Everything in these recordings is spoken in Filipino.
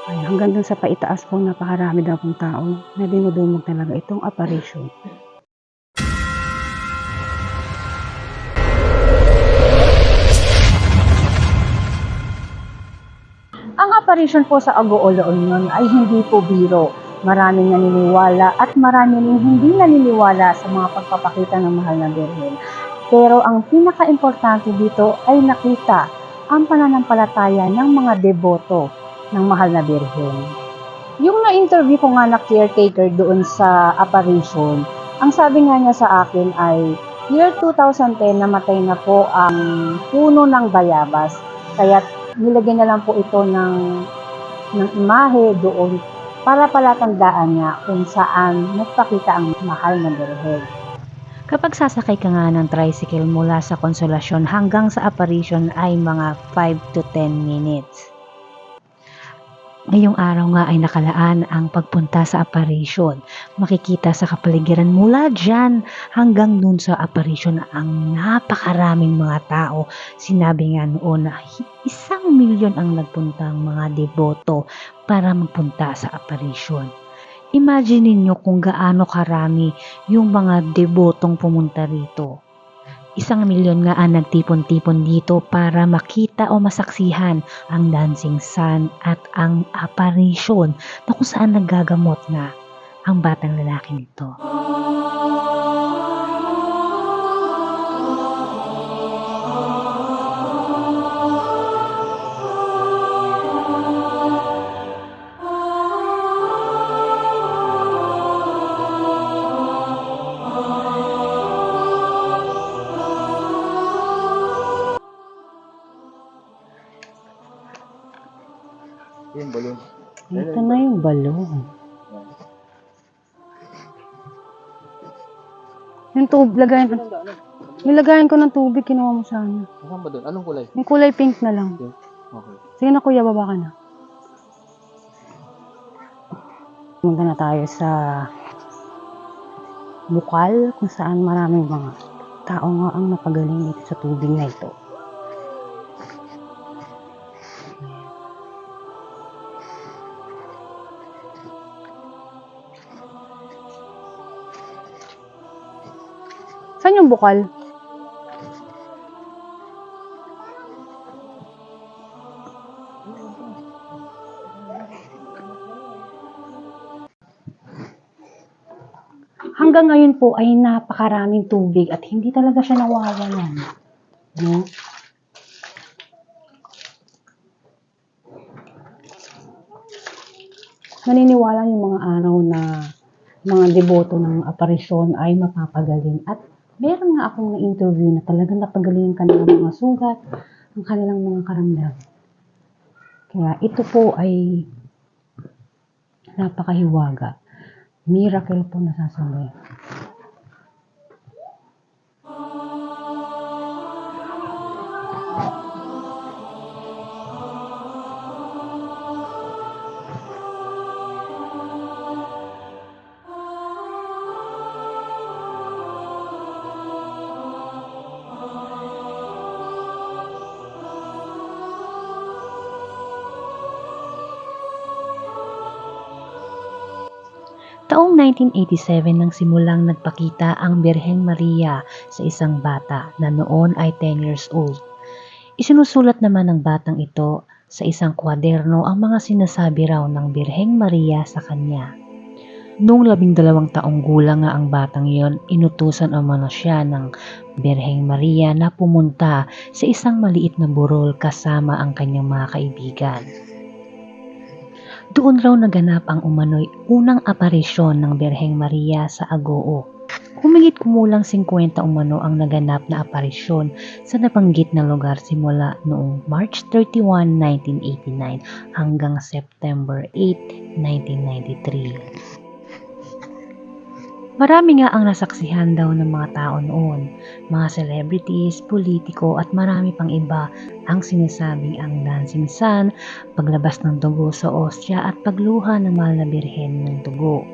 Ay, hanggang dun sa paitaas po napakarami daw pong tao na dinudumog talaga itong apparition. Ang apparition po sa Agoo La Union ay hindi po biro. Maraming naniniwala at marami ring hindi naniniwala sa mga pagpapakita ng mahal na Birhen. Pero ang pinaka-importante dito ay nakita ang pananampalataya ng mga deboto ng mahal na Birhen. Yung na-interview ko nga na caretaker doon sa apparition, ang sabi nga niya sa akin ay year 2010 namatay na po ang puno ng bayabas. Kaya nilagyan na lang po ito ng imahe doon para palatandaan niya kung saan nagpakita ang mahal na Birhen. Kapag sasakay ka nga ng tricycle mula sa Konsolasyon hanggang sa apparition ay mga 5 to 10 minutes. Ngayong araw nga ay nakalaan ang pagpunta sa apparition. Makikita sa kapaligiran mula dyan hanggang dun sa apparition ang napakaraming mga tao. Sinabi nga noon na 1,000,000 ang nagpuntang mga deboto para magpunta sa apparition. Imagine ninyo kung gaano karami yung mga debotong pumunta rito. 1,000,000 nga ang nagtipon-tipon dito para makita o masaksihan ang dancing sun at ang apparition na kung saan naggagamot na ang batang lalaki nito. Yung balon. Ito na yung balon. Yung tubig, nilagayan ko ng tubig, kinuha mo sana. Saan ba doon? Anong kulay? Yung kulay pink na lang. Okay. Sige na kuya, baba ka na. Punta na tayo sa Bukal, kung saan maraming mga tao nga ang napagaling dito sa tubig na ito. Saan yung Bukal? Hanggang ngayon po ay napakaraming tubig at hindi talaga siya nawawalan. No? Naniniwala yung mga araw na mga deboto ng aparisyon ay mapapagaling. At meron nga akong na-interview na talagang napagaling kanilang mga sugat, ang kanilang mga karamdam. Kaya ito po ay napakahiwaga. Miracle po nasasabi. Taong 1987 nang simulang nagpakita ang Birhen Maria sa isang bata na noon ay 10 years old. Isinusulat naman ng batang ito sa isang kwaderno ang mga sinasabi raw ng Birhen Maria sa kanya. Noong 12 taong gulang nga ang batang iyon, inutusan umano siya ng Birhen Maria na pumunta sa isang maliit na burol kasama ang kanyang mga kaibigan. Doon raw naganap ang umano'y unang aparisyon ng Birhen Maria sa Agoo. Humigit kumulang 50 umano ang naganap na aparisyon sa nabanggit na lugar simula noong March 31, 1989 hanggang September 8, 1993. Marami nga ang nasaksihan daw ng mga tao noon, mga celebrities, politiko at marami pang iba ang sinasabing ang dancing sun, paglabas ng dugo sa ostya at pagluha ng mahal na Birhen ng dugo.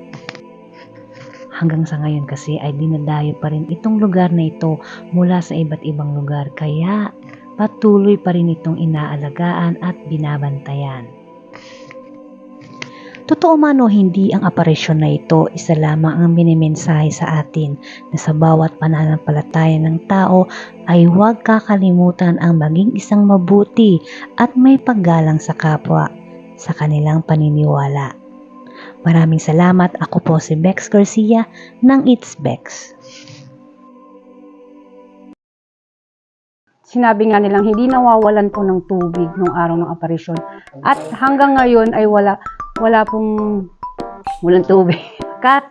Hanggang sa ngayon kasi ay dinadayo pa rin itong lugar na ito mula sa iba't ibang lugar kaya patuloy pa rin itong inaalagaan at binabantayan. Totoo man o hindi, ang aparisyon na ito, isa lamang ang minimensahe sa atin na sa bawat pananampalataya ng tao ay huwag kakalimutan ang maging isang mabuti at may paggalang sa kapwa sa kanilang paniniwala. Maraming salamat. Ako po si Bex Garcia ng It's Bex. Sinabi nga nilang hindi nawawalan po ng tubig nung araw ng aparisyon. At hanggang ngayon ay wala pong walang tubig. Cut!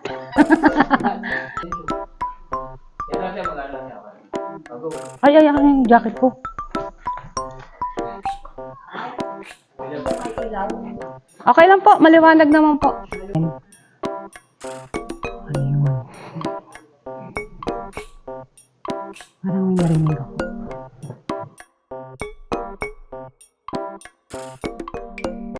Ay, yung jacket ko. Okay lang po, maliwanag naman po. Ayun. Parang may narinig ako.